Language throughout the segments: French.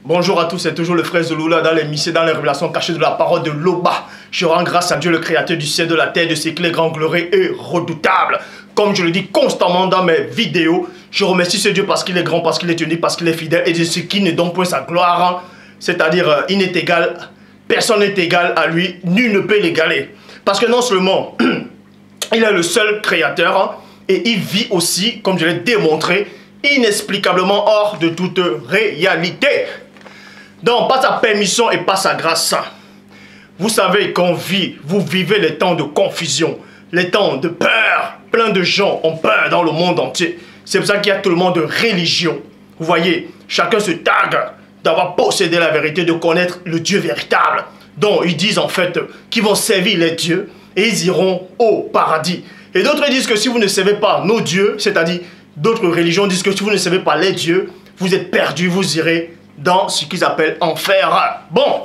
Bonjour à tous, c'est toujours le frère Zoloula dans l'émission, dans les révélations cachées de la parole de Loba. Je rends grâce à Dieu, le créateur du ciel, de la terre, de ce qu'il est grand, glorieux et redoutable. Comme je le dis constamment dans mes vidéos, je remercie ce Dieu parce qu'il est grand, parce qu'il est unique, parce qu'il est fidèle et de ce qui ne donne point sa gloire. C'est-à-dire, il n'est égal, personne n'est égal à lui, nul ne peut l'égaler. Parce que non seulement, il est le seul créateur et il vit aussi, comme je l'ai démontré, inexplicablement hors de toute réalité. Donc, par sa permission et par sa grâce, vous savez qu'on vit, vous vivez les temps de confusion, les temps de peur. Plein de gens ont peur dans le monde entier. C'est pour ça qu'il y a tellement de religions. Vous voyez, chacun se targue d'avoir possédé la vérité, de connaître le Dieu véritable. Donc, ils disent en fait qu'ils vont servir les dieux et ils iront au paradis. Et d'autres disent que si vous ne servez pas nos dieux, c'est-à-dire d'autres religions disent que si vous ne servez pas les dieux, vous êtes perdus, vous irez dans ce qu'ils appellent enfer. Bon,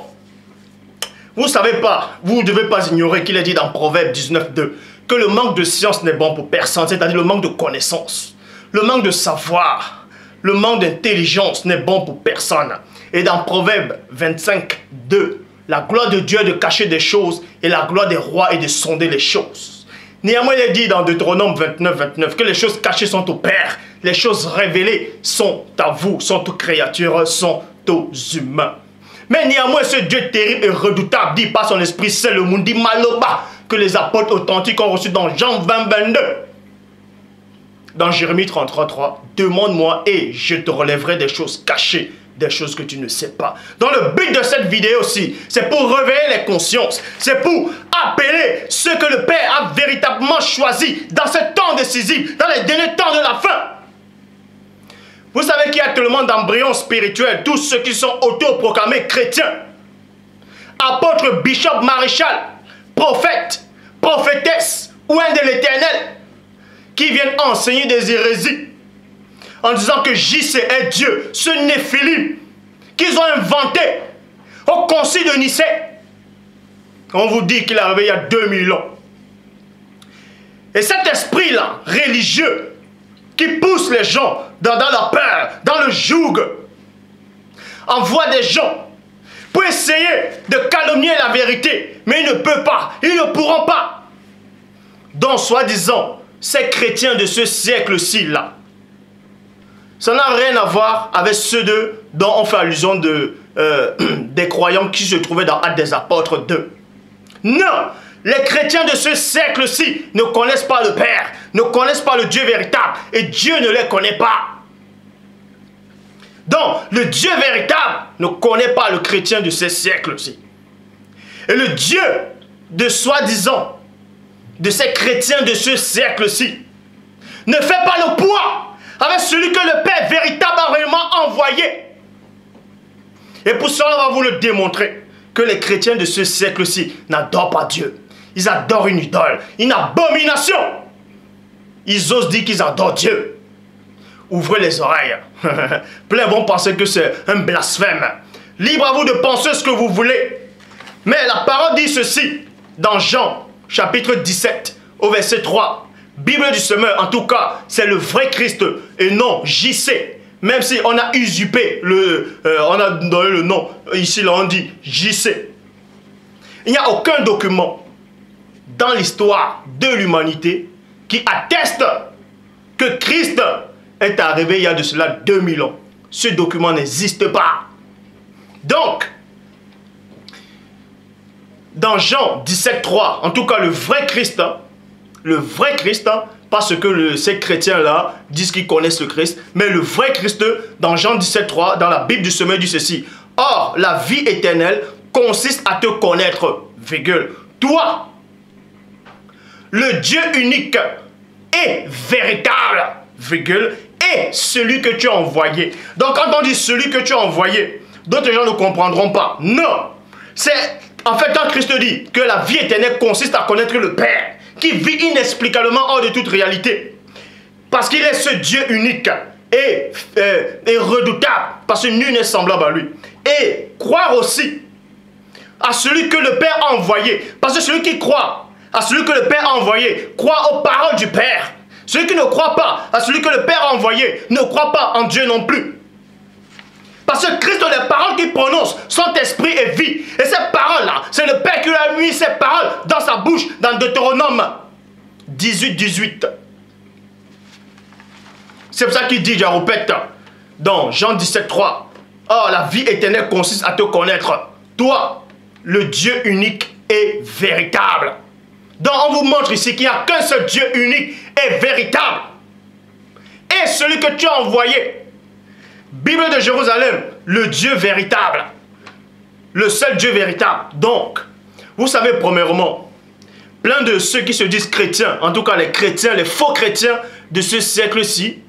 vous ne savez pas, vous ne devez pas ignorer qu'il est dit dans Proverbe 19:2 que le manque de science n'est bon pour personne, c'est-à-dire le manque de connaissance, le manque de savoir, le manque d'intelligence n'est bon pour personne. Et dans Proverbe 25:2, la gloire de Dieu est de cacher des choses et la gloire des rois est de sonder les choses. Néanmoins, il est dit dans Deutéronome 29:29 que les choses cachées sont au Père, les choses révélées sont à vous, sont aux créatures, sont aux humains. Mais néanmoins, ce Dieu terrible et redoutable dit par son esprit, c'est le monde dit Maloba, que les apôtres authentiques ont reçu dans Jean 20:22. Dans Jérémie 33:3, demande-moi et je te relèverai des choses cachées, des choses que tu ne sais pas. Donc le but de cette vidéo aussi, c'est pour réveiller les consciences, c'est pour appeler ceux que le Père a véritablement choisi dans ce temps décisif, dans les derniers temps de la fin. Vous savez qu'il y a tellement d'embryons spirituels, tous ceux qui sont autoproclamés chrétiens, apôtres, bishops, maréchal, prophètes, prophétesses, ou un de l'Éternel, qui viennent enseigner des hérésies, en disant que JC est Dieu, ce Néphilim, qu'ils ont inventé au concile de Nicée. On vous dit qu'il est arrivé il y a 2000 ans. Et cet esprit-là, religieux, qui pousse les gens dans la peur, dans le joug, envoie des gens pour essayer de calomnier la vérité. Mais ils ne peuvent pas, ils ne pourront pas. Donc, soi-disant, ces chrétiens de ce siècle-ci, là, ça n'a rien à voir avec ceux dont on fait allusion des croyants qui se trouvaient dans Actes des Apôtres 2. Non! Les chrétiens de ce siècle-ci ne connaissent pas le Père, ne connaissent pas le Dieu véritable, et Dieu ne les connaît pas. Donc, le Dieu véritable ne connaît pas le chrétien de ce siècle-ci. Et le Dieu de soi-disant, de ces chrétiens de ce siècle-ci, ne fait pas le poids avec celui que le Père véritable a réellement envoyé. Et pour cela, on va vous le démontrer, que les chrétiens de ce siècle-ci n'adorent pas Dieu. Ils adorent une idole, une abomination. Ils osent dire qu'ils adorent Dieu. Ouvrez les oreilles. Plein vont penser que c'est un blasphème. Libre à vous de penser ce que vous voulez. Mais la parole dit ceci, dans Jean, chapitre 17, au verset 3. Bible du semeur, en tout cas, c'est le vrai Christ et non JC. Même si on a usurpé, on a donné le nom, ici là on dit JC. Il n'y a aucun document dans l'histoire de l'humanité qui atteste que Christ est arrivé il y a de cela 2000 ans. Ce document n'existe pas. Donc, dans Jean 17:3, en tout cas le vrai Christ, parce que ces chrétiens-là disent qu'ils connaissent le Christ, mais le vrai Christ, dans Jean 17:3, dans la Bible du semeur, dit ceci. Or, la vie éternelle consiste à te connaître, virgule, toi, le Dieu unique et véritable, virgule, et celui que tu as envoyé. Donc, quand on dit celui que tu as envoyé, d'autres gens ne comprendront pas. Non, c'est en fait quand Christ dit que la vie éternelle consiste à connaître le Père, qui vit inexplicablement hors de toute réalité. Parce qu'il est ce Dieu unique et redoutable, parce que nul n'est semblable à lui. Et croire aussi à celui que le Père a envoyé. Parce que celui qui croit à celui que le Père a envoyé, croit aux paroles du Père. Celui qui ne croit pas à celui que le Père a envoyé, ne croit pas en Dieu non plus. Parce que Christ n'est paroles qu'il prononce sont esprit et vie. Et ces paroles-là, c'est le Père qui a mis ces paroles dans sa bouche, dans Deutéronome 18, 18. C'est pour ça qu'il dit, je répète, dans Jean 17, 3. Oh, la vie éternelle consiste à te connaître, toi, le Dieu unique et véritable. Donc on vous montre ici qu'il n'y a qu'un seul Dieu unique et véritable. Et celui que tu as envoyé, Bible de Jérusalem, le Dieu véritable. Le seul Dieu véritable. Donc, vous savez premièrement, plein de ceux qui se disent chrétiens, en tout cas les chrétiens, les faux chrétiens de ce siècle-ci,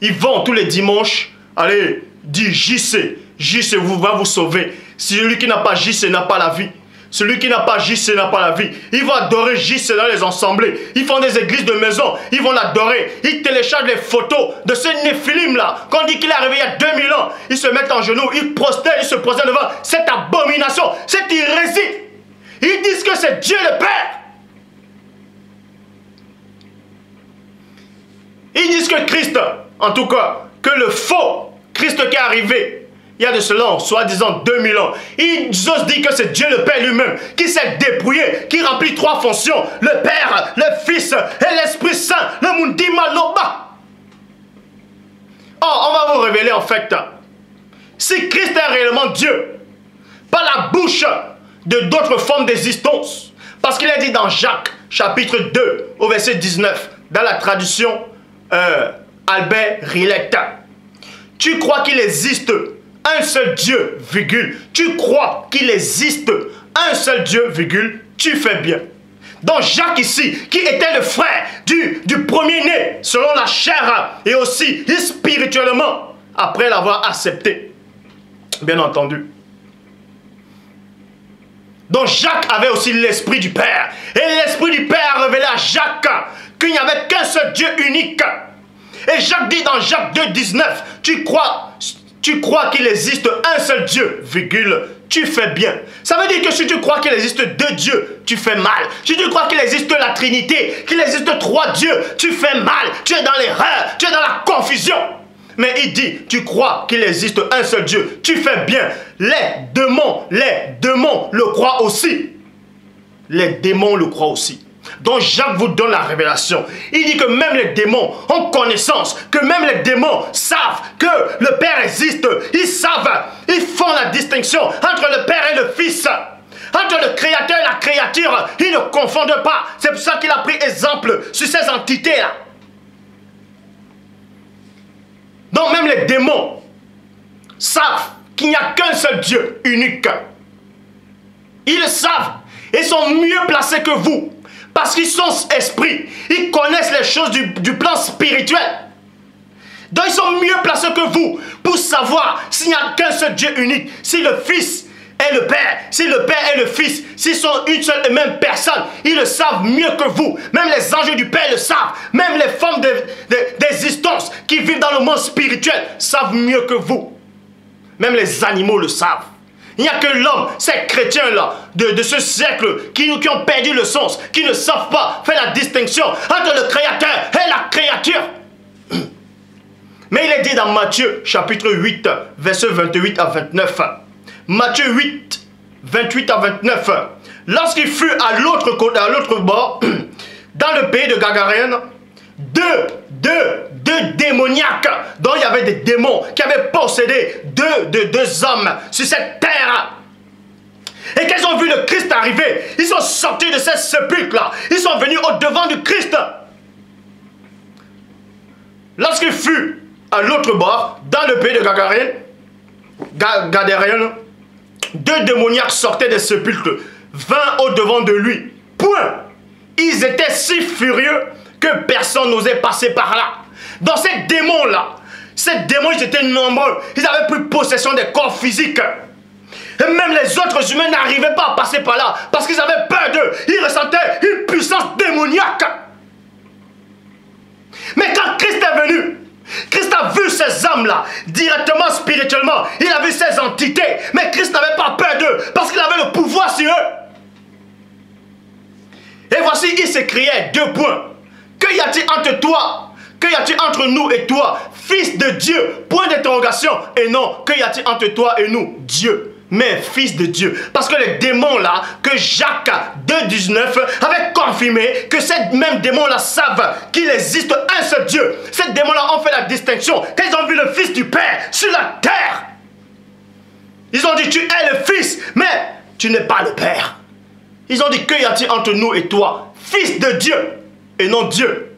ils vont tous les dimanches, allez, dire JC, JC va vous sauver. Celui qui n'a pas JC n'a pas la vie. Celui qui n'a pas JC n'a pas la vie. Ils vont adorer JC dans les assemblées. Ils font des églises de maison. Ils vont l'adorer. Ils téléchargent les photos de ce Néphilim là. Qu'on dit qu'il est arrivé il y a 2000 ans. Ils se mettent en genoux. Ils prosternent. Ils se prosternent devant cette abomination. Cette hérésie. Ils disent que c'est Dieu le Père. Ils disent que Christ, en tout cas, que le faux Christ qui est arrivé il y a de cela, soi-disant 2000 ans, ils osent dire que c'est Dieu le Père lui-même qui s'est dépouillé, qui remplit 3 fonctions, le Père, le Fils et l'Esprit Saint, le Mundima Loba. Oh, on va vous révéler en fait, si Christ est réellement Dieu, par la bouche de d'autres formes d'existence, parce qu'il est dit dans Jacques, chapitre 2, au verset 19, dans la traduction Albert Rillet, tu crois qu'il existe un seul Dieu, virgule. Tu crois qu'il existe un seul Dieu, virgule. Tu fais bien. Donc Jacques ici, qui était le frère du premier-né, selon la chair et aussi spirituellement, après l'avoir accepté. Bien entendu. Donc Jacques avait aussi l'esprit du Père. Et l'esprit du Père a révélé à Jacques qu'il n'y avait qu'un seul Dieu unique. Et Jacques dit dans Jacques 2, 19, tu crois qu'il existe un seul Dieu, virgule, tu fais bien. Ça veut dire que si tu crois qu'il existe 2 dieux, tu fais mal. Si tu crois qu'il existe la Trinité, qu'il existe 3 dieux, tu fais mal. Tu es dans l'erreur, tu es dans la confusion. Mais il dit, tu crois qu'il existe un seul Dieu, tu fais bien. Les démons le croient aussi. Les démons le croient aussi. Donc Jacques vous donne la révélation. Il dit que même les démons ont connaissance, que même les démons savent que le Père existe. Ils savent, ils font la distinction entre le Père et le Fils, entre le Créateur et la créature. Ils ne confondent pas. C'est pour ça qu'il a pris exemple sur ces entités-là. Donc même les démons savent qu'il n'y a qu'un seul Dieu unique. Ils le savent. Ils sont mieux placés que vous. Parce qu'ils sont esprits, ils connaissent les choses du plan spirituel. Donc ils sont mieux placés que vous pour savoir s'il n'y a qu'un seul Dieu unique, si le Fils est le Père, si le Père est le Fils, s'ils sont une seule et même personne, ils le savent mieux que vous. Même les anges du Père le savent, même les formes d'existence qui vivent dans le monde spirituel savent mieux que vous. Même les animaux le savent. Il n'y a que l'homme, ces chrétiens-là, de ce siècle, qui ont perdu le sens, qui ne savent pas faire la distinction entre le Créateur et la créature. Mais il est dit dans Matthieu, chapitre 8, versets 28 à 29. Matthieu 8, 28 à 29. Lorsqu'il fut à l'autre côté, à l'autre bord, dans le pays de Gagarène, deux démoniaques, dont il y avait des démons qui avaient possédé deux hommes sur cette terre. Et qu'ils ont vu le Christ arriver, ils sont sortis de ces sépulcres-là, ils sont venus au-devant du Christ. Lorsqu'il fut à l'autre bord, dans le pays de Gadarène, 2 démoniaques sortaient des sépulcres, vinrent au-devant de lui. Point. Ils étaient si furieux que personne n'osait passer par là. Dans ces démons-là, ils étaient nombreux. Ils avaient pris possession des corps physiques. Et même les autres humains n'arrivaient pas à passer par là parce qu'ils avaient peur d'eux. Ils ressentaient une puissance démoniaque. Mais quand Christ est venu, Christ a vu ces âmes-là directement spirituellement. Il a vu ces entités. Mais Christ n'avait pas peur d'eux parce qu'il avait le pouvoir sur eux. Et voici, il s'écriait 2 points. Que y a-t-il entre toi, Que y a-t-il entre nous et toi, fils de Dieu? Point d'interrogation. Et non, que y a-t-il entre toi et nous? Dieu. Mais fils de Dieu. Parce que les démons là, que Jacques 2,19 avait confirmé que ces mêmes démons là savent qu'il existe un seul Dieu. Ces démons là ont fait la distinction. Quand ils ont vu le Fils du Père sur la terre, ils ont dit tu es le Fils, mais tu n'es pas le Père. Ils ont dit que y a-t-il entre nous et toi, fils de Dieu et non Dieu?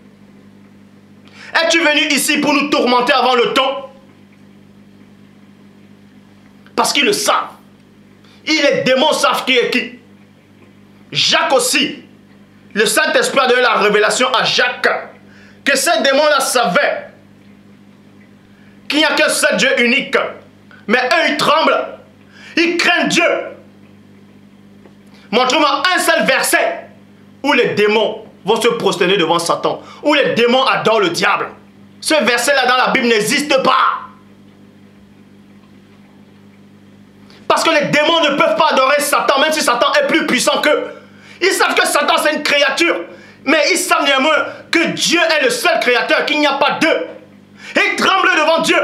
Es-tu venu ici pour nous tourmenter avant le temps? Parce qu'ils le savent. Les démons savent qui est qui. Jacques aussi. Le Saint-Esprit a donné la révélation à Jacques que ces démons-là savaient qu'il n'y a qu'un seul Dieu unique. Mais eux, ils tremblent. Ils craignent Dieu. Montre-moi un seul verset où les démons vont se prosterner devant Satan, où les démons adorent le diable. Ce verset-là dans la Bible n'existe pas. Parce que les démons ne peuvent pas adorer Satan, même si Satan est plus puissant qu'eux. Ils savent que Satan c'est une créature, mais ils savent néanmoins que Dieu est le seul créateur, qu'il n'y a pas d'eux. Et ils tremblent devant Dieu.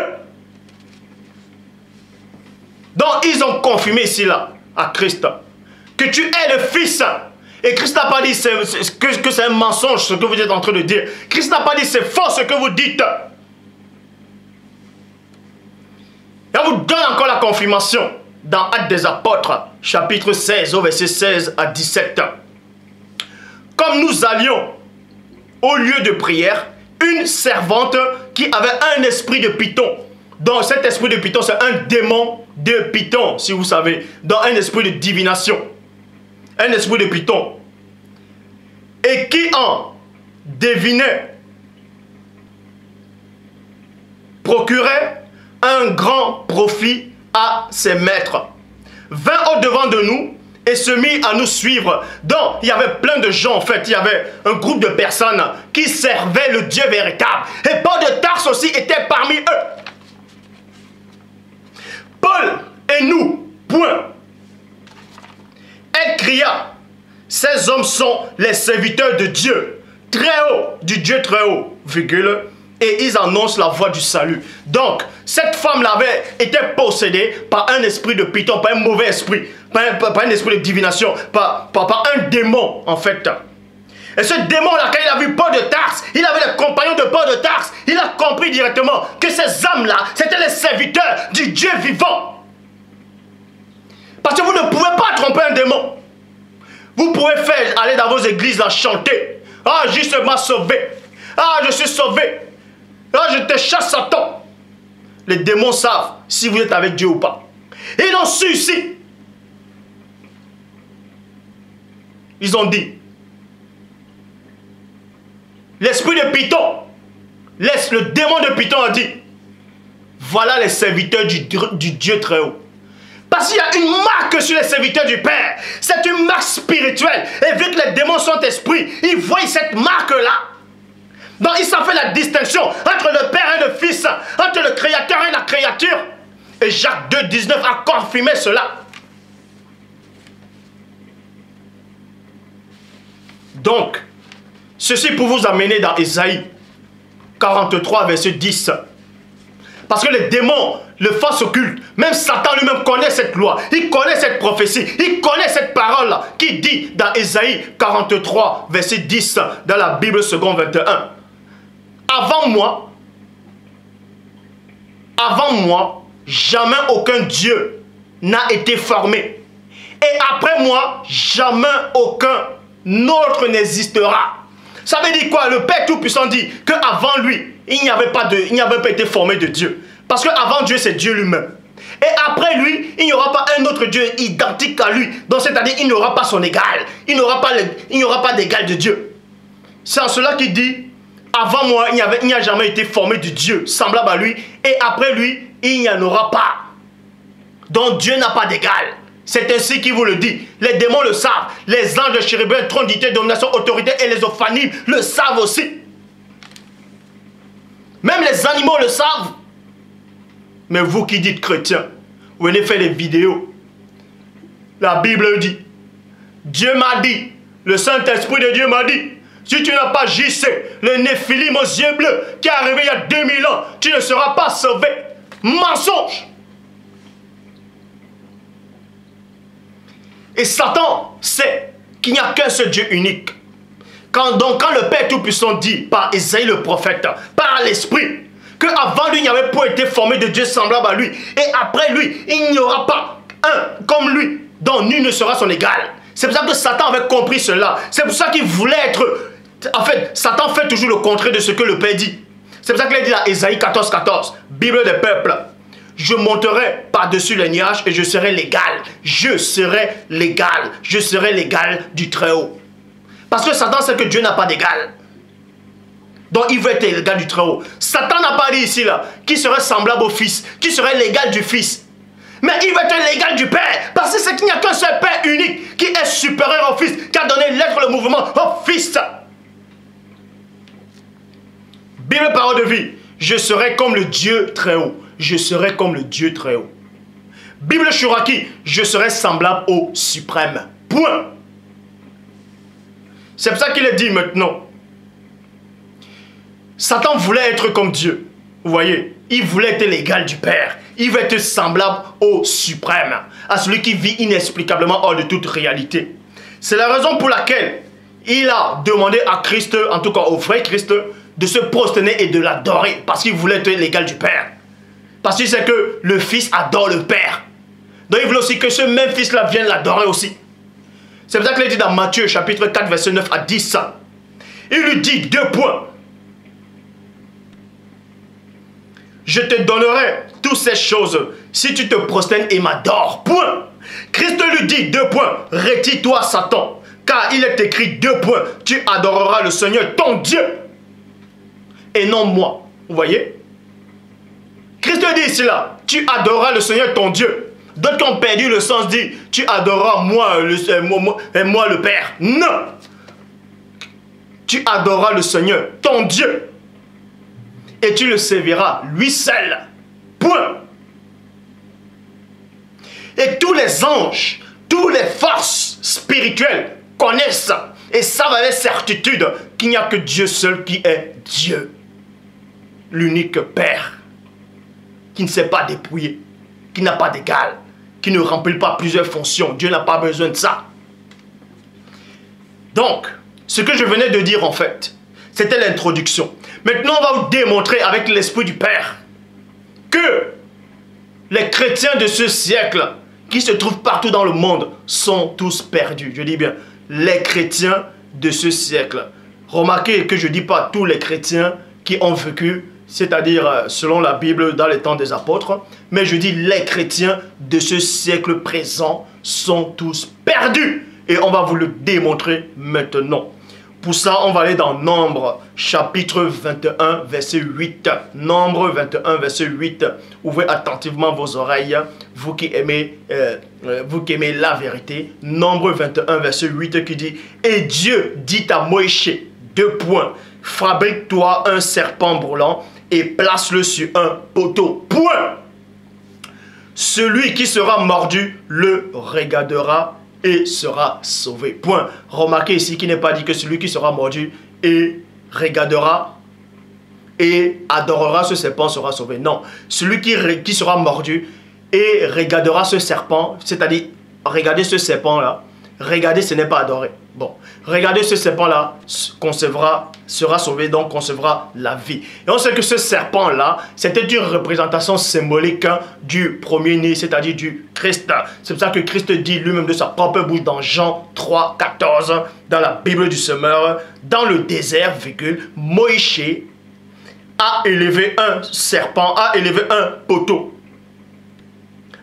Donc ils ont confirmé ici là, à Christ, que tu es le Fils. Et Christ n'a pas dit que c'est un mensonge ce que vous êtes en train de dire. Christ n'a pas dit c'est faux ce que vous dites. Et on vous donne encore la confirmation dans Actes des Apôtres, chapitre 16, au verset 16 à 17. Comme nous allions au lieu de prière, une servante qui avait un esprit de python. Donc cet esprit de python, c'est un démon de python, si vous savez, dans un esprit de divination. Un esprit de python. Et qui en devinait, procurait un grand profit à ses maîtres, vint au-devant de nous et se mit à nous suivre. Donc, il y avait plein de gens, en fait, il y avait un groupe de personnes qui servaient le Dieu véritable. Et Paul de Tarse aussi était parmi eux. Paul et nous, point. Elle cria, ces hommes sont les serviteurs de Dieu, très haut, du Dieu très haut, virgule, et ils annoncent la voie du salut. Donc, cette femme-là avait été possédée par un esprit de python, par un mauvais esprit, par un esprit de divination, par un démon, en fait. Et ce démon-là, quand il a vu Paul de Tarse, il avait les compagnons de Paul de Tarse, il a compris directement que ces âmes-là, c'était les serviteurs du Dieu vivant. Parce que vous ne pouvez pas tromper un démon. Vous pouvez faire, aller dans vos églises, là, chanter. Ah, Jésus m'a sauvé. Ah, je suis sauvé. Ah, je te chasse Satan. Les démons savent si vous êtes avec Dieu ou pas. Et ils ont su ici. Ils ont dit. L'esprit de Python, le démon de Python a dit. Voilà les serviteurs du Dieu très haut. Parce qu'il y a une marque sur les serviteurs du Père. C'est une marque spirituelle. Et vu que les démons sont esprits, ils voient cette marque-là. Donc ils savent faire la distinction entre le Père et le Fils, entre le Créateur et la créature. Et Jacques 2,19 a confirmé cela. Donc, ceci pour vous amener dans Ésaïe 43, verset 10. Parce que les démons, le faux occulte, même Satan lui-même connaît cette loi, il connaît cette prophétie, il connaît cette parole qui dit dans Ésaïe 43, verset 10, dans la Bible seconde 21. Avant moi, jamais aucun Dieu n'a été formé. Et après moi, jamais aucun autre n'existera. Ça veut dire quoi? Le Père Tout-Puissant dit qu'avant lui, il n'y avait pas été formé de Dieu. Parce qu'avant Dieu, c'est Dieu lui-même. Et après lui, il n'y aura pas un autre Dieu identique à lui. Donc c'est-à-dire, il n'y aura pas son égal. Il n'y aura pas d'égal de Dieu. C'est en cela qu'il dit, avant moi, il n'y a jamais été formé de Dieu semblable à lui. Et après lui, il n'y en aura pas. Donc Dieu n'a pas d'égal. C'est ainsi qu'il vous le dit. Les démons le savent. Les anges de chérubin, trône, dignité, domination, autorité et les ophanimes le savent aussi. Même les animaux le savent. Mais vous qui dites chrétien, vous venez faire des vidéos. La Bible dit, Dieu m'a dit, le Saint-Esprit de Dieu m'a dit, Si tu n'as pas JC, le Néphilim aux yeux bleus, qui est arrivé il y a 2000 ans, tu ne seras pas sauvé. Mensonge. Et Satan sait qu'il n'y a qu'un seul Dieu unique. Quand le Père Tout-Puissant dit par Isaïe le prophète, par l'Esprit, qu'avant lui, il n'y avait pas été formé de Dieu semblable à lui. Et après lui, il n'y aura pas un comme lui, dont nul ne sera son égal. C'est pour ça que Satan avait compris cela. C'est pour ça qu'il voulait être... En fait, Satan fait toujours le contraire de ce que le Père dit. C'est pour ça qu'il a dit dans Ésaïe 14, 14, Bible des peuples, je monterai par-dessus les nuages et je serai l'égal. Je serai l'égal. Je serai l'égal du Très-Haut. Parce que Satan sait que Dieu n'a pas d'égal. Donc il veut être l'égal du Très-Haut. Satan n'a pas dit ici là qui serait semblable au Fils, qui serait l'égal du Fils. Mais il veut être l'égal du Père. Parce que c'est qu'il n'y a qu'un seul Père unique qui est supérieur au Fils, qui a donné l'être, le mouvement au Fils. Bible parole de vie. Je serai comme le Dieu Très-Haut. Je serai comme le Dieu Très-Haut. Bible Shuraki. Je serai semblable au suprême. Point. C'est pour ça qu'il est dit maintenant. Satan voulait être comme Dieu. Vous voyez, il voulait être l'égal du Père. Il veut être semblable au suprême, à celui qui vit inexplicablement hors de toute réalité. C'est la raison pour laquelle il a demandé à Christ, en tout cas au vrai Christ, de se prosterner et de l'adorer. Parce qu'il voulait être l'égal du Père. Parce qu'il sait que le Fils adore le Père. Donc il voulait aussi que ce même Fils-là vienne l'adorer aussi. C'est pour ça qu'il est dit dans Matthieu chapitre 4 verset 9 à 10. Il lui dit 2 points. Je te donnerai toutes ces choses si tu te prosternes et m'adores. Point. Christ lui dit 2 points. Retire-toi Satan. Car il est écrit 2 points. Tu adoreras le Seigneur ton Dieu. Et non moi. Vous voyez? Christ dit ici là. Tu adoreras le Seigneur ton Dieu. D'autres qui ont perdu le sens disent tu adoreras moi le Père. Non. Tu adoreras le Seigneur ton Dieu. Et tu le serviras lui seul. Point. Et tous les anges, toutes les forces spirituelles connaissent et savent avec certitude qu'il n'y a que Dieu seul qui est Dieu. L'unique Père. Qui ne s'est pas dépouillé. Qui n'a pas d'égal. Qui ne remplit pas plusieurs fonctions. Dieu n'a pas besoin de ça. Donc, ce que je venais de dire en fait, c'était l'introduction. Maintenant, on va vous démontrer avec l'Esprit du Père que les chrétiens de ce siècle qui se trouvent partout dans le monde sont tous perdus. Je dis bien, les chrétiens de ce siècle. Remarquez que je ne dis pas tous les chrétiens qui ont vécu, c'est-à-dire selon la Bible dans les temps des apôtres, mais je dis les chrétiens de ce siècle présent sont tous perdus. Et on va vous le démontrer maintenant. Pour ça, on va aller dans Nombre, chapitre 21, verset 8. Nombre 21, verset 8. Ouvrez attentivement vos oreilles, vous qui aimez la vérité. Nombre 21, verset 8 qui dit « Et Dieu dit à Moïse, 2 points, fabrique-toi un serpent brûlant et place-le sur un poteau. Point. Celui qui sera mordu le regardera et sera sauvé. Point. Remarquez ici qu'il n'est pas dit que celui qui sera mordu et regardera et adorera ce serpent sera sauvé. Non. Celui qui sera mordu et regardera ce serpent, c'est-à-dire regarder ce serpent-là, regarder ce n'est pas adorer. Bon, regardez ce serpent-là, sera sauvé, donc concevra la vie. Et on sait que ce serpent-là, c'était une représentation symbolique du premier-né, c'est-à-dire du Christ. C'est pour ça que Christ dit lui-même de sa propre bouche dans Jean 3, 14, dans la Bible du Semeur, dans le désert, Moïse a élevé un serpent, a élevé un poteau.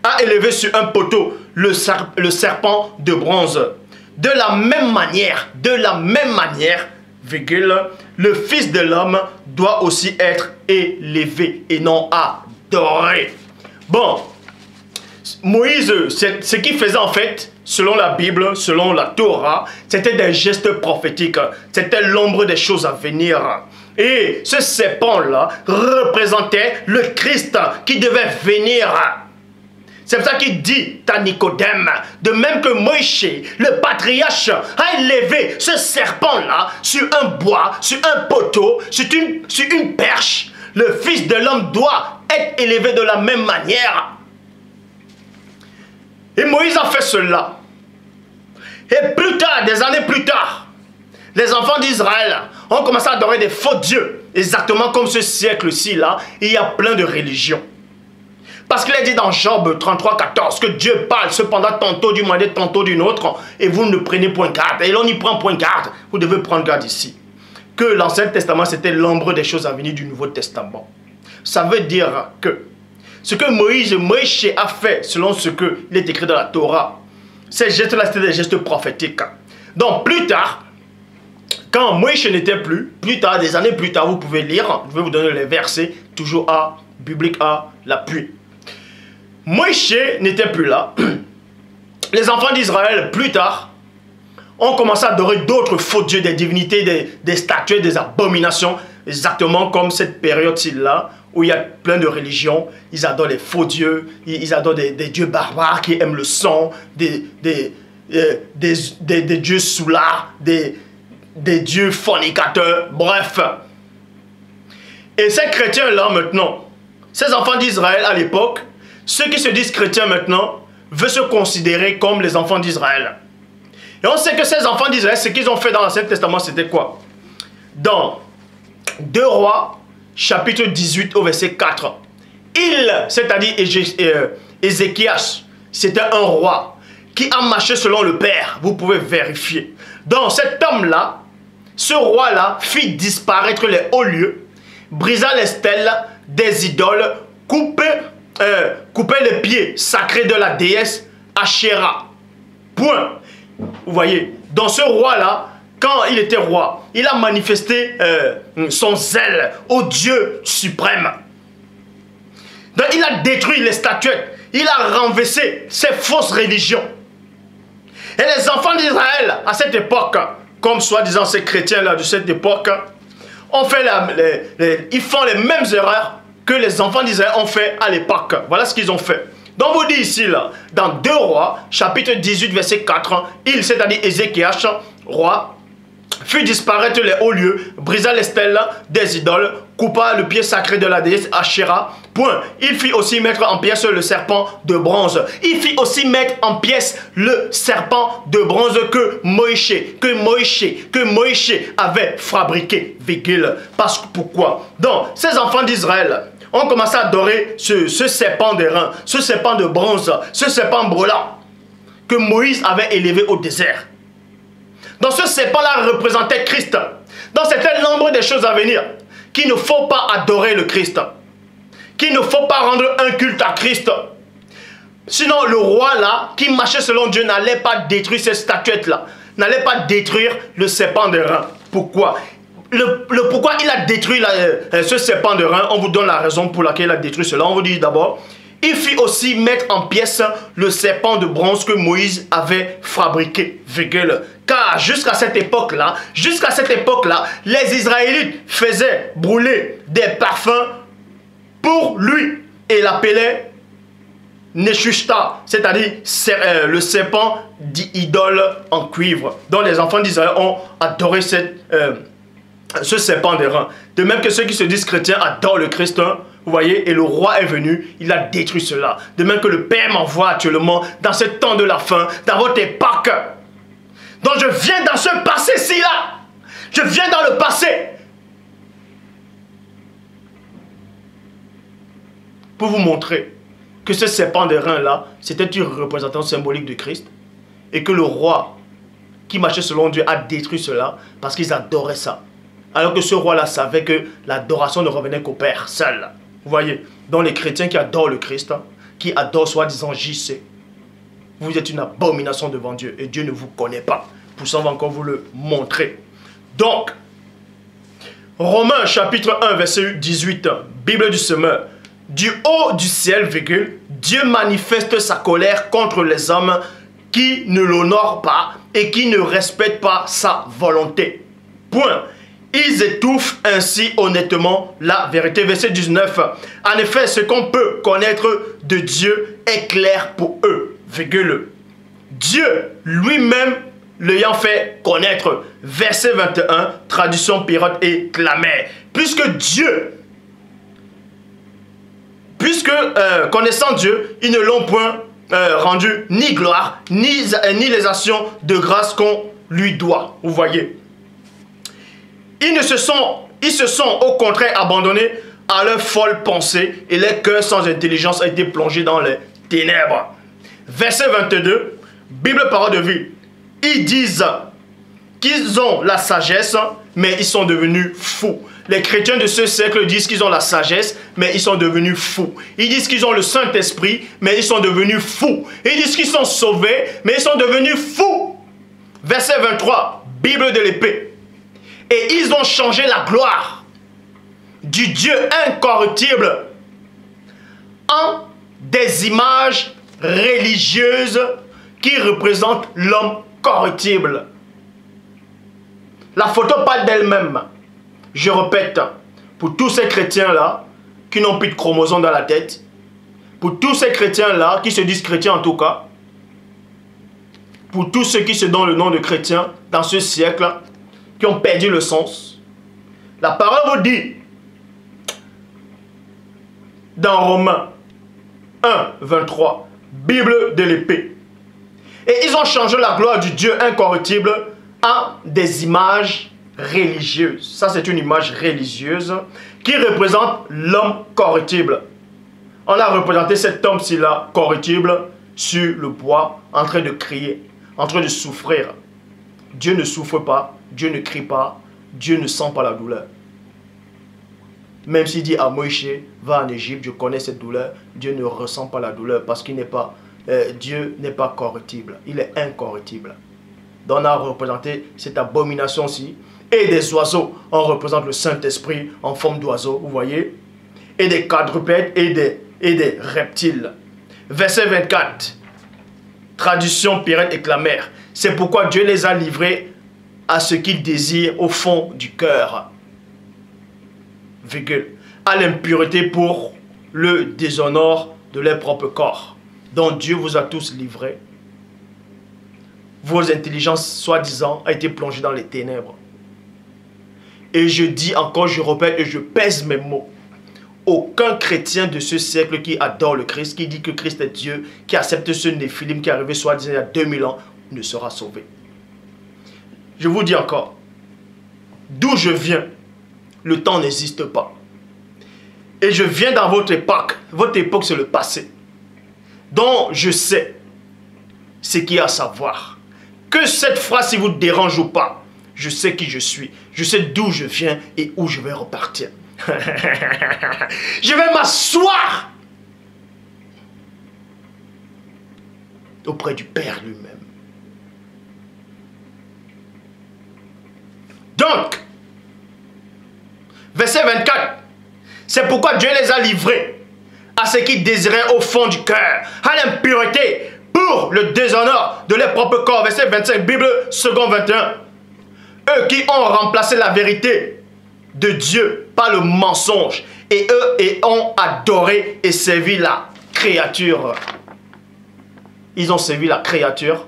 A élevé sur un poteau le serpent de bronze. De la même manière, le Fils de l'homme doit aussi être élevé et non adoré. Bon, Moïse, ce qu'il faisait en fait, selon la Bible, selon la Torah, c'était des gestes prophétiques, c'était l'ombre des choses à venir. Et ce serpent-là représentait le Christ qui devait venir. C'est pour ça qu'il dit à Nicodème, de même que Moïse, le patriarche, a élevé ce serpent-là sur un bois, sur un poteau, sur une perche. Le Fils de l'homme doit être élevé de la même manière. Et Moïse a fait cela. Et plus tard, des années plus tard, les enfants d'Israël ont commencé à adorer des faux dieux. Exactement comme ce siècle-ci, là, il y a plein de religions. Parce qu'il est dit dans Job 33, 14 que Dieu parle cependant tantôt d'une manière, tantôt d'une autre, et vous ne prenez point garde. Et l'on y prend point garde. Vous devez prendre garde ici. Que l'Ancien Testament, c'était l'ombre des choses à venir du Nouveau Testament. Ça veut dire que ce que Moïse a fait, selon ce qu'il est écrit dans la Torah, ces gestes-là, c'était des gestes prophétiques. Donc, plus tard, quand Moïse n'était plus tard, des années plus tard, vous pouvez lire, je vais vous donner les versets, toujours à biblique à l'appui. Moïse n'était plus là. Les enfants d'Israël, plus tard, ont commencé à adorer d'autres faux dieux, des divinités, des statues, des abominations, exactement comme cette période-ci-là, où il y a plein de religions. Ils adorent les faux dieux, ils adorent des dieux barbares qui aiment le sang, des dieux soulards, des dieux fornicateurs, bref. Et ces chrétiens-là, maintenant, ces enfants d'Israël à l'époque, ceux qui se disent chrétiens maintenant, veulent se considérer comme les enfants d'Israël. Et on sait que ces enfants d'Israël, ce qu'ils ont fait dans l'Ancien Testament, c'était quoi? Dans 2 Rois, chapitre 18 au verset 4. C'est-à-dire Ézéchias, c'était un roi qui a marché selon le Père. Vous pouvez vérifier. Donc cet homme-là, ce roi-là, fit disparaître les hauts lieux, brisa les stèles des idoles, coupait les pieds sacrés de la déesse Asherah. Point. Vous voyez, dans ce roi-là, quand il était roi, il a manifesté son zèle au Dieu suprême. Donc il a détruit les statuettes, il a renversé ces fausses religions. Et les enfants d'Israël, à cette époque, comme soi-disant ces chrétiens-là de cette époque, ils font les mêmes erreurs que les enfants d'Israël ont fait à l'époque. Voilà ce qu'ils ont fait. Donc vous dit ici, là, dans 2 Rois, chapitre 18, verset 4, c'est-à-dire Ézéchias, roi, fit disparaître les hauts lieux, brisa les stèles des idoles, coupa le pied sacré de la déesse Asherah. Point. Il fit aussi mettre en pièces le serpent de bronze. Il fit aussi mettre en pièces le serpent de bronze que Moïse avait fabriqué. Virgule. Parce que pourquoi? Donc, ces enfants d'Israël ont commencé à adorer ce serpent de rein, ce serpent de bronze, ce serpent brûlant que Moïse avait élevé au désert. Donc ce serpent-là représentait Christ. Donc c'était l'ombre des choses à venir. Qu'il ne faut pas adorer le Christ. Qu'il ne faut pas rendre un culte à Christ. Sinon le roi là, qui marchait selon Dieu, n'allait pas détruire ces statuettes-là. N'allait pas détruire le serpent de rein. Pourquoi? Pourquoi il a détruit ce serpent de rein, on vous donne la raison pour laquelle il a détruit cela. On vous dit d'abord, il fit aussi mettre en pièces le serpent de bronze que Moïse avait fabriqué. Virgule. Car jusqu'à cette époque-là, les Israélites faisaient brûler des parfums pour lui et l'appelaient Neshushta, c'est-à-dire le serpent d'idole en cuivre. Donc les enfants d'Israël ont adoré ce serpent de rein. De même que ceux qui se disent chrétiens adorent le Christ, hein, vous voyez, et le roi est venu, il a détruit cela. De même que le Père m'envoie actuellement dans ce temps de la fin, dans votre époque. Donc je viens dans ce passé-ci là. Je viens dans le passé. Pour vous montrer que ce serpent de rein là, c'était une représentation symbolique de Christ. Et que le roi qui marchait selon Dieu a détruit cela parce qu'ils adoraient ça. Alors que ce roi-là savait que l'adoration ne revenait qu'au Père seul. Vous voyez, dans les chrétiens qui adorent le Christ, qui adorent soi-disant JC, vous êtes une abomination devant Dieu et Dieu ne vous connaît pas. Pour ça, on va encore vous le montrer. Donc, Romains chapitre 1, verset 18, Bible du semeur. Du haut du ciel, virgule, Dieu manifeste sa colère contre les hommes qui ne l'honorent pas et qui ne respectent pas sa volonté. Point. Ils étouffent ainsi honnêtement la vérité. Verset 19. En effet, ce qu'on peut connaître de Dieu est clair pour eux, virgule. Dieu lui-même l'ayant fait connaître. Verset 21, traduction Pirate et Clamer. Puisque connaissant Dieu, ils ne l'ont point rendu ni gloire, ni les actions de grâce qu'on lui doit. Vous voyez. Ils se sont au contraire abandonnés à leurs folles pensées et leur cœur sans intelligence a été plongé dans les ténèbres. Verset 22, Bible parole de vie. Ils disent qu'ils ont la sagesse, mais ils sont devenus fous. Les chrétiens de ce siècle disent qu'ils ont la sagesse, mais ils sont devenus fous. Ils disent qu'ils ont le Saint-Esprit, mais ils sont devenus fous. Ils disent qu'ils sont sauvés, mais ils sont devenus fous. Verset 23, Bible de l'épée. Et ils ont changé la gloire du Dieu incorruptible en des images religieuses qui représentent l'homme corruptible. La photo parle d'elle-même. Je répète, pour tous ces chrétiens-là qui n'ont plus de chromosomes dans la tête, pour tous ces chrétiens-là qui se disent chrétiens en tout cas, pour tous ceux qui se donnent le nom de chrétiens dans ce siècle, qui ont perdu le sens, la parole vous dit dans Romains 1, 23, Bible de l'épée. Et ils ont changé la gloire du Dieu incorruptible en des images religieuses. Ça, c'est une image religieuse qui représente l'homme corruptible. On a représenté cet homme-ci là, corruptible, sur le bois, en train de crier, en train de souffrir. Dieu ne souffre pas, Dieu ne crie pas, Dieu ne sent pas la douleur. Même s'il dit à Moïse, va en Égypte, je connais cette douleur, Dieu ne ressent pas la douleur parce qu'il n'est pas, Dieu n'est pas corruptible, il est incorruptible. Donc on a représenté cette abomination-ci. Et des oiseaux, on représente le Saint-Esprit en forme d'oiseau, vous voyez. Et des quadrupèdes et des reptiles. Verset 24, traduction Pirate et Clamer. C'est pourquoi Dieu les a livrés à ce qu'ils désirent au fond du cœur. Virgule. À l'impureté pour le déshonneur de leur propre corps. Donc Dieu vous a tous livrés. Vos intelligences, soi-disant, ont été plongées dans les ténèbres. Et je dis encore, je répète et je pèse mes mots. Aucun chrétien de ce siècle qui adore le Christ, qui dit que Christ est Dieu, qui accepte ce néphilim qui est arrivé soi-disant il y a 2000 ans, ne sera sauvé. Je vous dis encore, d'où je viens, le temps n'existe pas. Et je viens dans votre époque c'est le passé. Donc je sais ce qu'il y a à savoir. Que cette phrase, si vous dérange ou pas, je sais qui je suis, je sais d'où je viens et où je vais repartir. Je vais m'asseoir auprès du Père lui-même. Donc, verset 24, c'est pourquoi Dieu les a livrés à ce qu'ils désiraient au fond du cœur, à l'impureté, pour le déshonneur de leur propre corps. Verset 25, Bible 2 21. Eux qui ont remplacé la vérité de Dieu par le mensonge. Et eux ont adoré et servi la créature. Ils ont servi la créature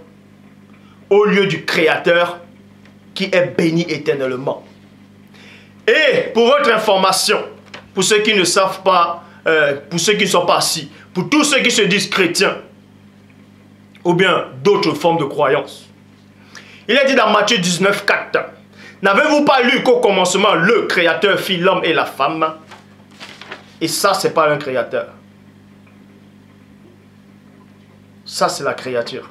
au lieu du Créateur qui est béni éternellement. Et pour votre information, pour ceux qui ne savent pas, pour ceux qui ne sont pas assis, pour tous ceux qui se disent chrétiens, ou bien d'autres formes de croyances, il est dit dans Matthieu 19, 4, n'avez-vous pas lu qu'au commencement, le Créateur fit l'homme et la femme? Et ça, c'est pas un créateur. Ça, c'est la créature.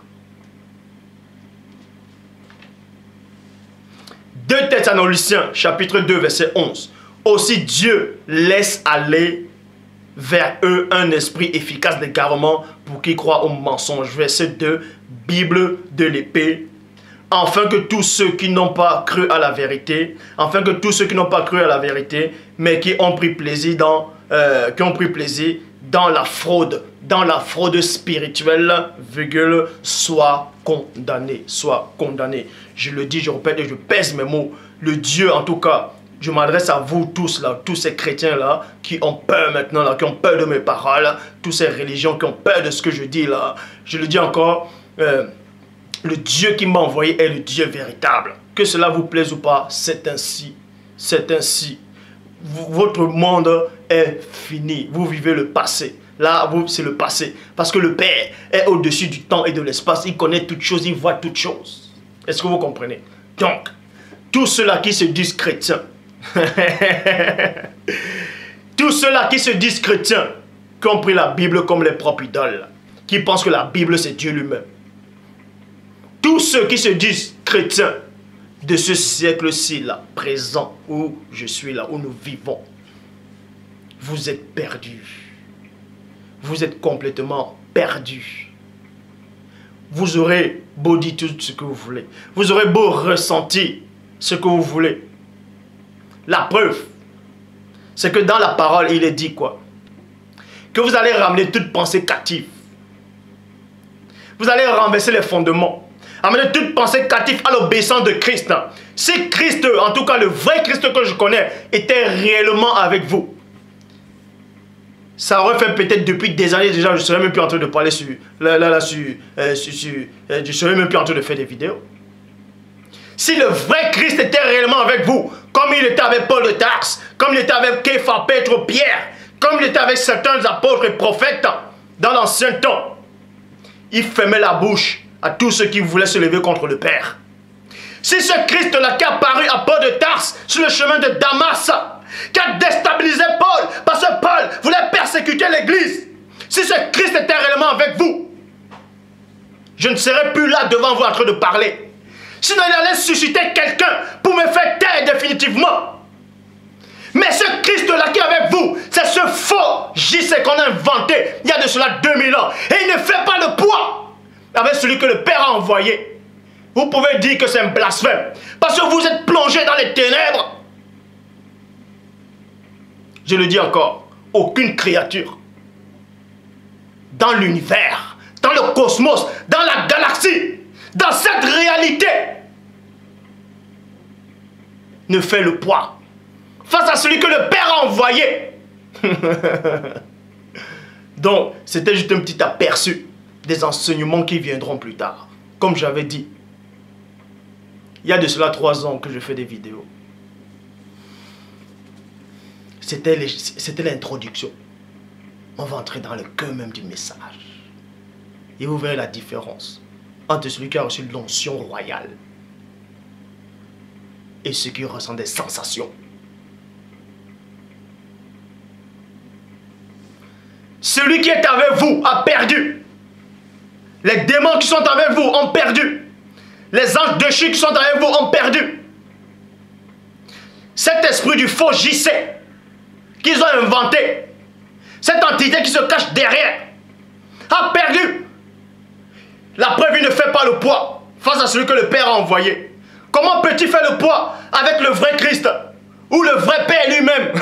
2 Thessaloniciens, chapitre 2, verset 11. Aussi Dieu laisse aller vers eux un esprit efficace d'égarement pour qu'ils croient au mensonge. Verset 2, Bible de l'épée. Afin que tous ceux qui n'ont pas cru à la vérité, mais qui ont pris plaisir dans la fraude spirituelle, virgule, soient condamnés. Je le dis, je répète et je pèse mes mots. Le Dieu, en tout cas, je m'adresse à vous tous là, tous ces chrétiens là, qui ont peur maintenant là, qui ont peur de mes paroles, tous ces religions qui ont peur de ce que je dis là. Je le dis encore, le Dieu qui m'a envoyé est le Dieu véritable. Que cela vous plaise ou pas, c'est ainsi. C'est ainsi. Votre monde est fini. Vous vivez le passé. Là, c'est le passé. Parce que le Père est au-dessus du temps et de l'espace. Il connaît toutes choses, il voit toutes choses. Est-ce que vous comprenez? Donc, tous ceux-là qui se disent chrétiens, tous ceux-là qui se disent chrétiens, qui ont pris la Bible comme les propres idoles, qui pensent que la Bible c'est Dieu lui-même, tous ceux qui se disent chrétiens de ce siècle-ci là, présent, où je suis là, où nous vivons, vous êtes perdus. Vous êtes complètement perdus. Vous aurez beau dire tout ce que vous voulez. Vous aurez beau ressentir ce que vous voulez. La preuve, c'est que dans la parole, il est dit quoi? Que vous allez ramener toute pensée captive. Vous allez renverser les fondements. Amener toute pensée captive à l'obéissance de Christ. Si Christ, en tout cas le vrai Christ que je connais, était réellement avec vous, ça aurait fait peut-être depuis des années déjà, je ne serais même plus en train de parler sur... je serais même plus en train de faire des vidéos. Si le vrai Christ était réellement avec vous, comme il était avec Paul de Tarse, comme il était avec Képha, Pétre, Pierre, comme il était avec certains apôtres et prophètes dans l'ancien temps, il fermait la bouche à tous ceux qui voulaient se lever contre le Père. Si ce Christ-là qui est apparu à Paul de Tarse sur le chemin de Damas, qui a déstabilisé Paul, parce que Paul voulait persécuter l'église, si ce Christ était réellement avec vous, je ne serais plus là devant vous en train de parler. Sinon il allait susciter quelqu'un pour me faire taire définitivement. Mais ce Christ-là qui est avec vous, c'est ce faux JC qu'on a inventé il y a de cela 2000 ans. Et il ne fait pas le poids avec celui que le Père a envoyé. Vous pouvez dire que c'est un blasphème. Parce que vous êtes plongé dans les ténèbres. Je le dis encore, aucune créature dans l'univers, dans le cosmos, dans la galaxie, dans cette réalité ne fait le poids face à celui que le Père a envoyé. Donc, c'était juste un petit aperçu des enseignements qui viendront plus tard. Comme j'avais dit, il y a de cela 3 ans que je fais des vidéos. C'était l'introduction. On va entrer dans le cœur même du message. Et vous verrez la différence entre celui qui a reçu l'onction royale et ceux qui ressentent des sensations. Celui qui est avec vous a perdu. Les démons qui sont avec vous ont perdu. Les anges déchus qui sont avec vous ont perdu. Cet esprit du faux JC qu'ils ont inventé, cette entité qui se cache derrière, a perdu. La preuve, il ne fait pas le poids face à celui que le Père a envoyé. Comment peut-il faire le poids avec le vrai Christ ou le vrai Père lui-même?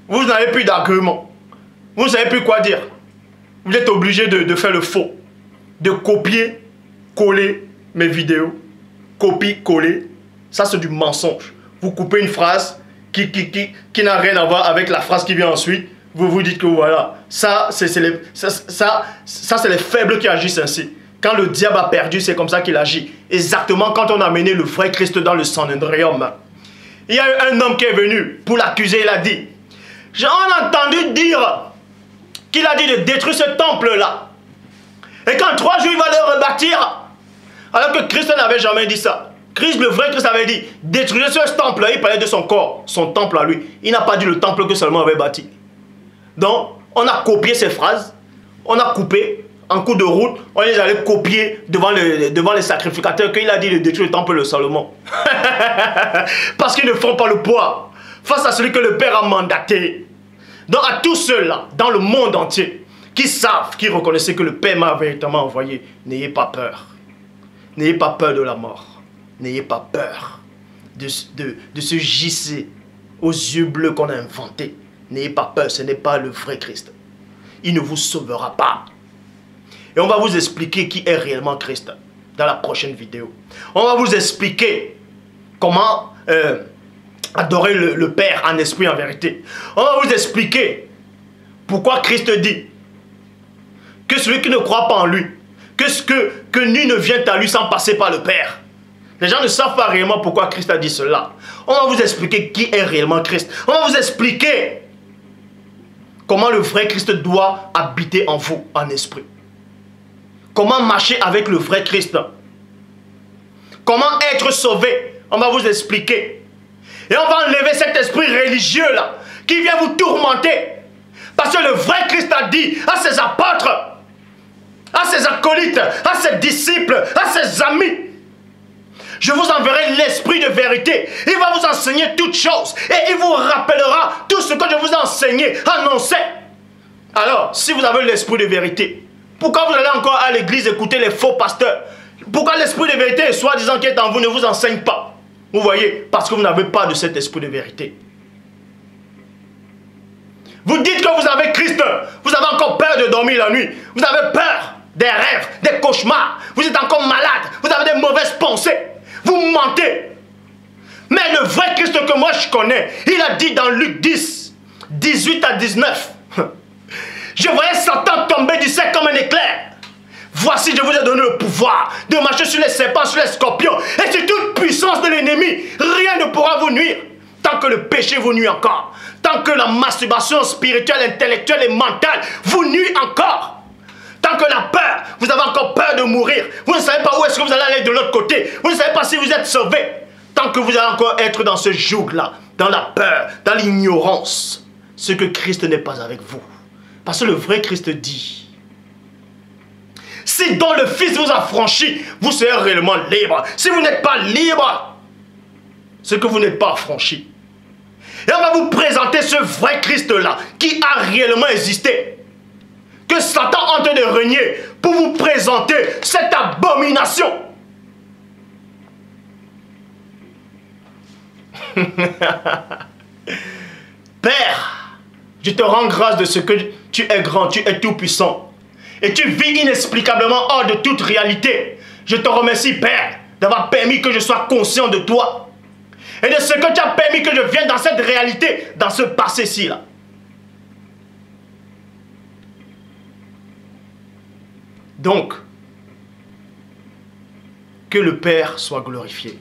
Vous n'avez plus d'argument. Vous ne savez plus quoi dire. Vous êtes obligé de faire le faux. De copier, coller mes vidéos. Copie, coller. Ça, c'est du mensonge. Vous coupez une phrase qui n'a rien à voir avec la phrase qui vient ensuite. Vous vous dites que voilà, ça c'est les faibles qui agissent ainsi. Quand le diable a perdu, c'est comme ça qu'il agit. Exactement quand on a mené le vrai Christ dans le Sanhedrium. Il y a eu un homme qui est venu pour l'accuser, il a dit, j'ai entendu dire qu'il a dit de détruire ce temple-là. Et qu'en 3 jours, il va le rebâtir. Alors que Christ n'avait jamais dit ça. Christ, le vrai Christ avait dit, détruisez ce temple-là. Il parlait de son corps, son temple à lui. Il n'a pas dit le temple que seulement avait bâti. Donc, on a copié ces phrases. On a coupé en cours de route. On les allait copier devant les sacrificateurs qu'il a dit de détruire le temple de Salomon. Parce qu'ils ne font pas le poids face à celui que le Père a mandaté. Donc, à tous ceux-là, dans le monde entier, qui savent, qui reconnaissent que le Père m'a véritablement envoyé, n'ayez pas peur. N'ayez pas peur de la mort. N'ayez pas peur de ce JC aux yeux bleus qu'on a inventé. N'ayez pas peur, ce n'est pas le vrai Christ. Il ne vous sauvera pas. Et on va vous expliquer qui est réellement Christ dans la prochaine vidéo. On va vous expliquer comment adorer le Père en esprit, en vérité. On va vous expliquer pourquoi Christ dit que celui qui ne croit pas en lui, que nul ne vient à lui sans passer par le Père. Les gens ne savent pas réellement pourquoi Christ a dit cela. On va vous expliquer qui est réellement Christ. On va vous expliquer comment le vrai Christ doit habiter en vous, en esprit. Comment marcher avec le vrai Christ. Comment être sauvé. On va vous expliquer. Et on va enlever cet esprit religieux là, qui vient vous tourmenter. Parce que le vrai Christ a dit à ses apôtres, à ses acolytes, à ses disciples, à ses amis: je vous enverrai l'esprit de vérité. Il va vous enseigner toutes choses. Et il vous rappellera tout ce que je vous ai enseigné, annoncé. Alors, si vous avez l'esprit de vérité, pourquoi vous allez encore à l'église écouter les faux pasteurs? Pourquoi l'esprit de vérité, soi-disant qui est en vous, ne vous enseigne pas? Vous voyez, parce que vous n'avez pas de cet esprit de vérité. Vous dites que vous avez Christ. Vous avez encore peur de dormir la nuit. Vous avez peur des rêves, des cauchemars. Vous êtes encore malade. Vous avez des mauvaises pensées. Vous mentez. Mais le vrai Christ que moi je connais, il a dit dans Luc 10, 18 à 19, je voyais Satan tomber du ciel comme un éclair. Voici, je vous ai donné le pouvoir de marcher sur les serpents, sur les scorpions et sur toute puissance de l'ennemi. Rien ne pourra vous nuire tant que le péché vous nuit encore. Tant que la masturbation spirituelle, intellectuelle et mentale vous nuit encore. Tant que la peur, vous avez encore peur de mourir. Vous ne savez pas où est-ce que vous allez aller de l'autre côté. Vous ne savez pas si vous êtes sauvé. Tant que vous allez encore être dans ce joug-là, dans la peur, dans l'ignorance, ce que Christ n'est pas avec vous. Parce que le vrai Christ dit: si dont le Fils vous a franchi, vous serez réellement libre. Si vous n'êtes pas libre, c'est que vous n'êtes pas affranchi. Et on va vous présenter ce vrai Christ-là qui a réellement existé. Que Satan est en train de régner pour vous présenter cette abomination. Père, je te rends grâce de ce que tu es grand, tu es tout puissant. Et tu vis inexplicablement hors de toute réalité. Je te remercie, Père, d'avoir permis que je sois conscient de toi. Et de ce que tu as permis que je vienne dans cette réalité, dans ce passé-ci là. Donc, que le Père soit glorifié.